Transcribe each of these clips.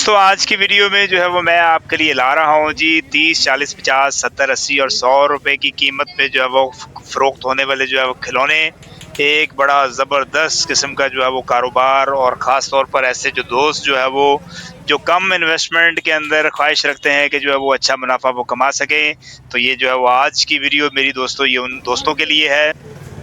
तो आज की वीडियो में जो है वो मैं आपके लिए ला रहा हूँ जी 30, 40, 50, 70, 80 और 100 रुपए की कीमत पे जो है वो फ़रोख्त होने वाले जो है वो खिलौने। एक बड़ा ज़बरदस्त किस्म का जो है वो कारोबार और ख़ास तौर पर ऐसे जो दोस्त जो है वो जो कम इन्वेस्टमेंट के अंदर ख़्वाहिश रखते हैं कि जो है वो अच्छा मुनाफ़ा वो कमा सकें। तो ये जो है वो आज की वीडियो मेरी दोस्तों ये उन दोस्तों के लिए है।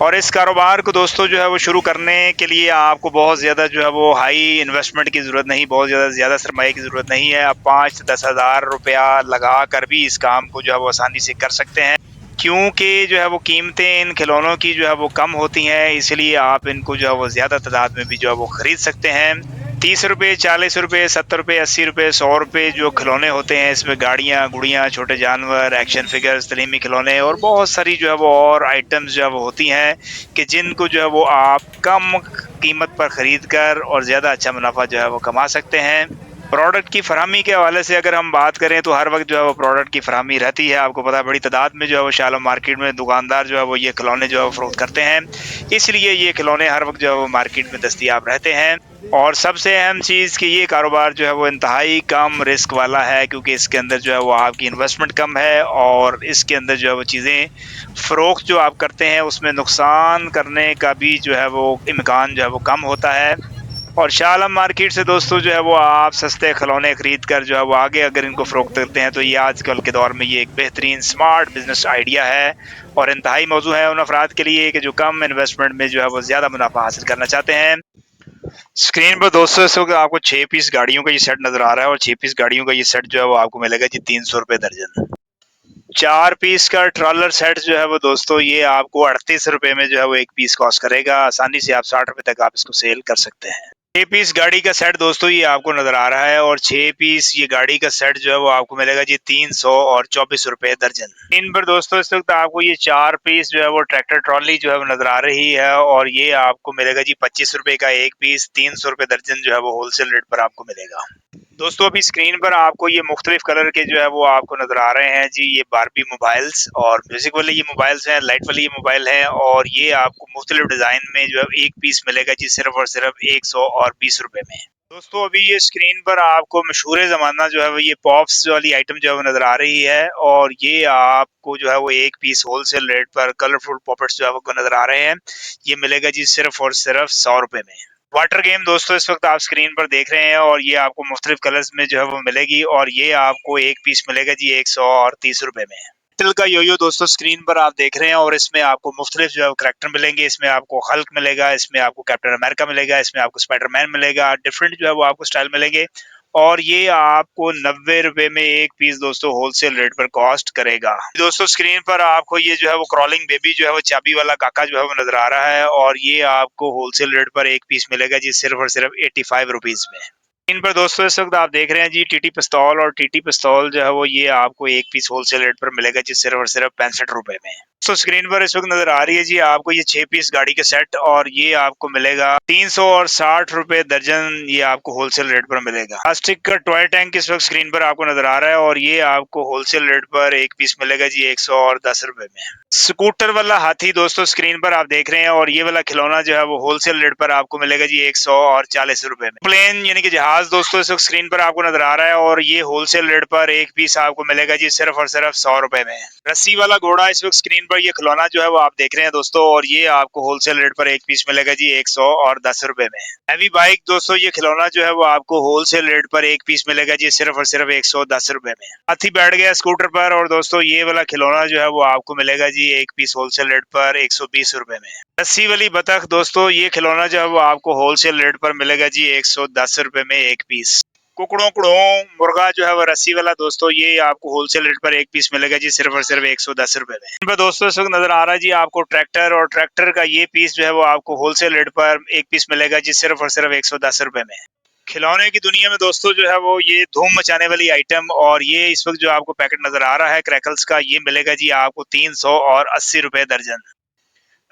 और इस कारोबार को दोस्तों जो है वो शुरू करने के लिए आपको बहुत ज़्यादा जो है वो हाई इन्वेस्टमेंट की ज़रूरत नहीं, बहुत ज़्यादा सरमाए की ज़रूरत नहीं है। आप 5 से 10 हज़ार रुपया लगाकर भी इस काम को जो है वो आसानी से कर सकते हैं। क्योंकि जो है वो कीमतें इन खिलौनों की जो है वो कम होती हैं, इसलिए आप इनको जो है वो ज़्यादा तादाद में भी जो है वो खरीद सकते हैं। ₹30, ₹40, ₹70, ₹80, ₹100 जो खिलौने होते हैं, इसमें गाड़ियाँ, गुड़ियाँ, छोटे जानवर, एक्शन फिगर्स, तलीमी खिलौने और बहुत सारी जो है वो और आइटम्स जो है वो होती हैं कि जिनको जो है वो आप कम कीमत पर खरीद कर और ज़्यादा अच्छा मुनाफ़ा जो है वो कमा सकते हैं। प्रोडक्ट की फराहमी के हवाले से अगर हम बात करें तो हर वक़्त जो है वो प्रोडक्ट की फराहमी रहती है। आपको पता है बड़ी तादाद में जो है वो शालो मार्केट में दुकानदार जो है वो ये खिलौने जो है वो फ़रोख्त करते हैं। इसलिए ये खिलौने हर वक़्त जो है वो मार्केट में दस्तयाब रहते हैं। और सबसे अहम चीज़ कि ये कारोबार जो है वो इंतहाई कम रिस्क वाला है, क्योंकि इसके अंदर जो है वो आपकी इन्वेस्टमेंट कम है और इसके अंदर जो है वो चीज़ें फ़रोख्त जो आप करते हैं उसमें नुकसान करने का भी जो है वो इम्कान जो है वो कम होता है। और शाह आलम मार्केट से दोस्तों जो है वो आप सस्ते खिलौने खरीद कर जो है वो आगे अगर इनको फ़रोख्त करते हैं तो ये आजकल के दौर में ये एक बेहतरीन स्मार्ट बिज़नेस आइडिया है और इंतहाई मौज़ू है उन अफ़राद के लिए कि जो कम इन्वेस्टमेंट में जो है वो ज़्यादा मुनाफ़ा हासिल करना चाहते हैं। स्क्रीन पर दोस्तों इस वक़्त आपको 6 पीस गाड़ियों का ये सेट नज़र आ रहा है और 6 पीस गाड़ियों का ये सेट जो है वो आपको मिलेगा जी ₹300 दर्जन। 4 पीस का ट्रॉलर सेट जो है वो दोस्तों ये आपको ₹38 में जो है वो 1 पीस कॉस्ट करेगा। आसानी से आप ₹60 तक आप इसको सेल कर सकते हैं। 6 पीस गाड़ी का सेट दोस्तों ये आपको नज़र आ रहा है और 6 पीस ये गाड़ी का सेट जो है वो आपको मिलेगा जी 300 और ₹24 दर्जन। इन पर दोस्तों इस वक़्त आपको ये 4 पीस जो है वो ट्रैक्टर ट्रॉली जो है वो नज़र आ रही है और ये आपको मिलेगा जी ₹25 का 1 पीस, ₹300 दर्जन जो है वो होलसेल रेट पर आपको मिलेगा। दोस्तों अभी स्क्रीन पर आपको ये मुख्तलिफ कलर के जो है वो आपको नज़र आ रहे हैं जी, ये बारबी मोबाइल्स और म्यूज़िक वाले ये मोबाइल्स हैं, लाइट वाले ये मोबाइल हैं और ये आपको मुख्तलिफ डिज़ाइन में जो है 1 पीस मिलेगा जी सिर्फ़ और सिर्फ़ ₹120 में। दोस्तों अभी ये स्क्रीन पर आपको मशहूर ज़माना जो है वो ये पॉप्स वाली आइटम जो है वो नज़र आ रही है और ये आपको जो है वो 1 पीस होलसेल रेट पर कलरफुल पॉपेट्स जो है वो नज़र आ रहे हैं। ये मिलेगा जी सिर्फ़ और सिर्फ़ ₹100 में। वाटर गेम दोस्तों इस वक़्त आप स्क्रीन पर देख रहे हैं और ये आपको मुख्तलिफ कलर्स में जो है वो मिलेगी और ये आपको 1 पीस मिलेगा जी ₹130 में। तिल का यो-यो दोस्तों स्क्रीन पर आप देख रहे हैं और इसमें आपको मुख्तलिफ जो है करैक्टर मिलेंगे। इसमें आपको हल्क मिलेगा, इसमें आपको कैप्टन अमेरिका मिलेगा, इसमें आपको स्पाइडरमैन मिलेगा, डिफरेंट जो है वो आपको स्टाइल मिलेंगे और ये आपको ₹90 में 1 पीस दोस्तों होलसेल रेट पर कॉस्ट करेगा। दोस्तों स्क्रीन पर आपको ये जो है वो क्राउलिंग बेबी जो है वो चाबी वाला काका जो है वो नज़र आ रहा है और ये आपको होलसेल रेट पर 1 पीस मिलेगा जी सिर्फ़ और सिर्फ़ ₹85 में। इन पर दोस्तों इस वक़्त आप देख रहे हैं जी टीटी पिस्तौल और टीटी पिस्तौल जो है वो ये आपको 1 पीस होलसेल रेट पर मिलेगा जी सिर्फ़ और सिर्फ़ ₹65 में। तो स्क्रीन पर इस वक़्त नज़र आ रही है जी आपको ये 6 पीस गाड़ी का सेट और ये आपको मिलेगा ₹360 दर्जन, ये आपको होलसेल रेट पर मिलेगा। प्लास्टिक का टॉय टैंक इस वक़्त स्क्रीन पर आपको नज़र आ रहा है और ये आपको होलसेल रेट पर 1 पीस मिलेगा जी ₹110 में। स्कूटर वाला हाथी दोस्तों स्क्रीन पर आप देख रहे हैं और ये वाला खिलौना जो है वो होलसेल रेट पर आपको मिलेगा जी ₹140 में। प्लेन यानी कि जहाज दोस्तों इस वक्त स्क्रीन पर आपको नजर आ रहा है और ये होलसेल रेट पर 1 पीस आपको मिलेगा जी सिर्फ और सिर्फ ₹100 में। रस्सी वाला घोड़ा इस वक्त स्क्रीन पर ये खिलौना जो है वो आप देख रहे हैं दोस्तों और ये आपको होलसेल रेट पर 1 पीस मिलेगा जी ₹110 में। हैवी बाइक दोस्तों ये खिलौना जो है वो आपको होलसेल रेट पर 1 पीस मिलेगा जी सिर्फ और सिर्फ ₹110 में। हाथी बैठ गया स्कूटर पर और दोस्तों ये वाला खिलौना जो है वो आपको मिलेगा जी 1 पीस होलसेल रेट पर ₹120 में। रस्सी वाली बतख दोस्तों ये खिलौना जो है वो आपको होलसेल रेट पर मिलेगा जी ₹110 में 1 पीस। कुकड़ों कुड़ों मुर्गा जो है वो रस्सी वाला दोस्तों ये आपको होलसेल रेट पर 1 पीस मिलेगा जी सिर्फ और सिर्फ ₹110 में। इन पर दोस्तों इस वक्त नजर आ रहा है जी आपको ट्रैक्टर और ट्रैक्टर का ये पीस जो है वो आपको होलसेल रेट पर 1 पीस मिलेगा जी सिर्फ और सिर्फ ₹110 में। खिलौने की दुनिया में दोस्तों जो है वो ये धूम मचाने वाली आइटम और ये इस वक्त जो आपको पैकेट नजर आ रहा है क्रैकल्स का, ये मिलेगा जी आपको ₹380 दर्जन।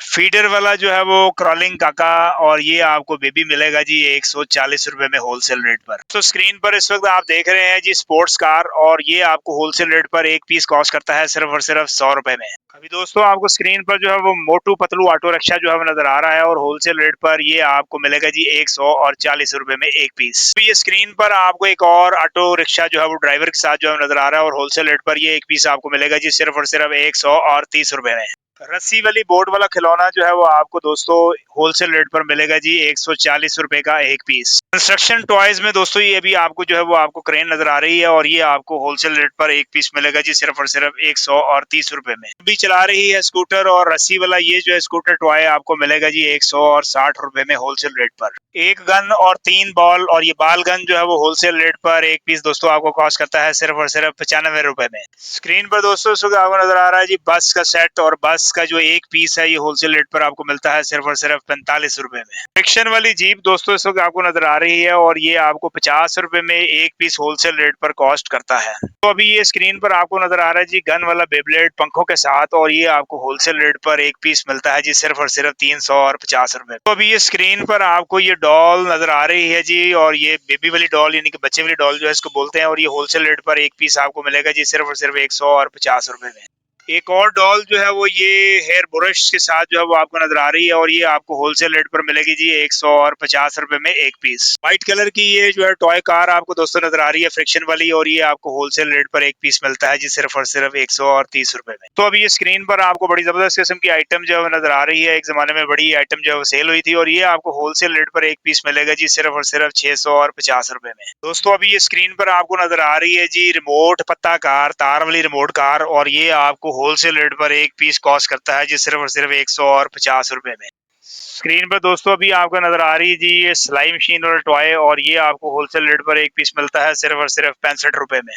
फीडर वाला जो है वो क्रॉलिंग काका और ये आपको बेबी मिलेगा जी ₹140 में होलसेल रेट पर। तो स्क्रीन पर इस वक्त आप देख रहे हैं जी स्पोर्ट्स कार और ये आपको होलसेल रेट पर 1 पीस कॉस्ट करता है सिर्फ और सिर्फ ₹100 में। अभी दोस्तों आपको स्क्रीन पर जो है वो मोटू पतलू ऑटो रिक्शा जो है वो नजर आ रहा है और होलसेल रेट पर ये आपको मिलेगा जी 140 रुपए में एक पीस। तो ये स्क्रीन पर आपको एक और ऑटो रिक्शा जो है वो ड्राइवर के साथ जो है नजर आ रहा है और होलसेल रेट पर ये एक पीस आपको मिलेगा जी सिर्फ और सिर्फ 130 रुपए में। रस्सी वाली बोर्ड वाला खिलौना जो है वो आपको दोस्तों होलसेल रेट पर मिलेगा जी 140 रुपए का एक पीस। कंस्ट्रक्शन टॉयज में दोस्तों ये भी आपको जो है वो आपको क्रेन नजर आ रही है और ये आपको होलसेल रेट पर एक पीस मिलेगा जी सिर्फ और सिर्फ 130 रुपए में। अभी चला रही है स्कूटर और रस्सी वाला ये जो है स्कूटर टॉय आपको मिलेगा जी 160 रुपए में होलसेल रेट पर। एक गन और 3 बॉल और ये बाल गन जो है वो होलसेल रेट पर एक पीस दोस्तों आपको कॉस्ट करता है सिर्फ और सिर्फ 95 रुपए में। स्क्रीन पर दोस्तों इस वक्त आपको नजर आ रहा है जी बस का सेट और बस का जो एक पीस है ये होलसेल रेट पर आपको मिलता है सिर्फ और सिर्फ 45 रुपए में। फ्रिक्शन वाली जीप दोस्तों इस वक्त आपको नजर आ रही है और ये आपको 50 रुपए में एक पीस होलसेल रेट पर कॉस्ट करता है। तो अभी ये स्क्रीन पर आपको नजर आ रहा है जी गन वाला बेब्लेड पंखों के साथ और ये आपको होलसेल रेट पर एक पीस मिलता है जी सिर्फ और सिर्फ 350 रुपए। तो अभी ये स्क्रीन पर आपको ये डॉल नजर आ रही है जी और ये बेबी वाली डॉल यानी कि बच्चे वाली डॉल जो है इसको बोलते हैं और ये होलसेल रेट पर एक पीस आपको मिलेगा जी सिर्फ और सिर्फ 150 रुपए में। एक और डॉल जो है वो ये हेयर ब्रश के साथ जो है वो आपको नजर आ रही है और ये आपको होलसेल रेट पर मिलेगी जी 150 रुपए में एक पीस। व्हाइट कलर की ये जो है टॉय कार आपको दोस्तों नजर आ रही है फ्रिक्शन वाली और ये आपको होलसेल रेट पर एक पीस मिलता है जी सिर्फ और सिर्फ 130 रुपए में। तो अभी ये स्क्रीन पर आपको बड़ी जबरदस्त किस्म की आइटम जो है वो नजर आ रही है। एक जमाने में बड़ी आइटम जो है वो सेल हुई थी और ये आपको होलसेल रेट पर एक पीस मिलेगा जी सिर्फ और सिर्फ 650 रुपए में। दोस्तों अभी ये स्क्रीन पर आपको नजर आ रही है जी रिमोट पत्ता कार तार वाली रिमोट कार और ये आपको होलसेल रेट पर एक पीस कॉस्ट करता है जी सिर्फ और सिर्फ 150 रुपए में। स्क्रीन पर दोस्तों अभी आपको नजर आ रही है जी ये सिलाई मशीन और टॉय और ये आपको होलसेल रेट पर एक पीस मिलता है सिर्फ और सिर्फ 65 रुपए में।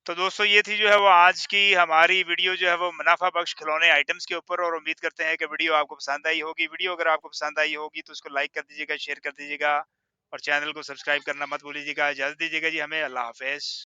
तो दोस्तों ये थी जो है वो आज की हमारी वीडियो जो है वो मुनाफा बख्श खिलौने आइटम्स के ऊपर और उम्मीद करते हैं कि वीडियो आपको पसंद आई होगी। वीडियो अगर आपको पसंद आई होगी तो उसको लाइक कर दीजिएगा, शेयर कर दीजिएगा और चैनल को सब्सक्राइब करना मत भूलिएगा। इजाजत दीजिएगा जी हमें। अल्लाह हाफिज।